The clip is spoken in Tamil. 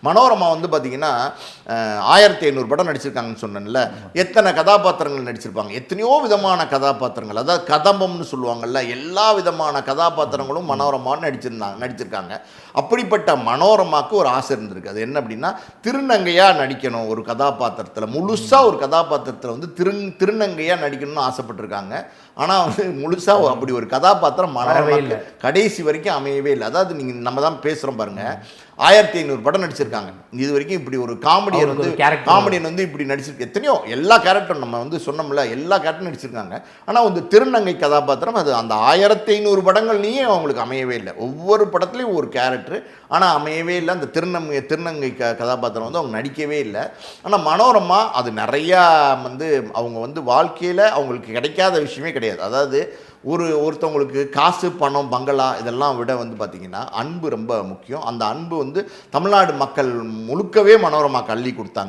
மனோரமா வந்து பார்த்தீங்கன்னா 1500 படம் நடிச்சிருக்காங்கன்னு சொன்னேன்ல, எத்தனை கதாபாத்திரங்கள் நடிச்சிருப்பாங்க, எத்தனையோ விதமான கதாபாத்திரங்கள், அதாவது கதம்பம்னு சொல்லுவாங்கல்ல, எல்லா விதமான கதாபாத்திரங்களும் மனோரமா நடிச்சிருக்காங்க. அப்படிப்பட்ட மனோரமாவுக்கு ஒரு ஆசை இருந்திருக்கு. அது என்ன அப்படின்னா, திருநங்கையாக நடிக்கணும் ஒரு கதாபாத்திரத்தில், முழுசாக ஒரு கதாபாத்திரத்தில் வந்து திருநங்கையாக நடிக்கணும்னு ஆசைப்பட்டிருக்காங்க. ஆனால் வந்து முழுசாக அப்படி ஒரு கதாபாத்திரம் மனோரமாவுக்கு கடைசி வரைக்கும் அமையவே இல்லை. அதாவது நீங்கள் நம்ம தான் பேசுகிறோம் பாருங்கள், 1500 படம் நடிச்சிருக்காங்க. இது வரைக்கும் இப்படி ஒரு காமெடியன் வந்து இப்படி நடிச்சிருக்கு எத்தனையோ, எல்லா கேரக்டரும் நம்ம வந்து சொன்னோம்ல, எல்லா கேரக்டரும் நடிச்சிருக்காங்க. ஆனால் வந்து திருநங்கை கதாபாத்திரம் அது அந்த 1500 படங்கள்லேயும் அவங்களுக்கு அமையவே இல்லை. ஒவ்வொரு படத்துலையும் ஒரு கேரக்டர், ஆனால் அமையவே இல்லை. அந்த திருநங்கை கதாபாத்திரம் வந்து அவங்க நடிக்கவே இல்லை. ஆனால் மனோரமா அது நிறையா வந்து அவங்க வந்து வாழ்க்கையில் அவங்களுக்கு கிடைக்காத விஷயமே கிடையாது. அதாவது ஒருத்தவங்களுக்கு காசு, பணம், பங்களா இதெல்லாம் விட வந்து பார்த்திங்கன்னா அன்பு ரொம்ப முக்கியம். அந்த அன்பு வந்து தமிழ்நாடு மக்கள் முழுக்கவே மனோரமாக்கு அள்ளி கொடுத்தாங்க.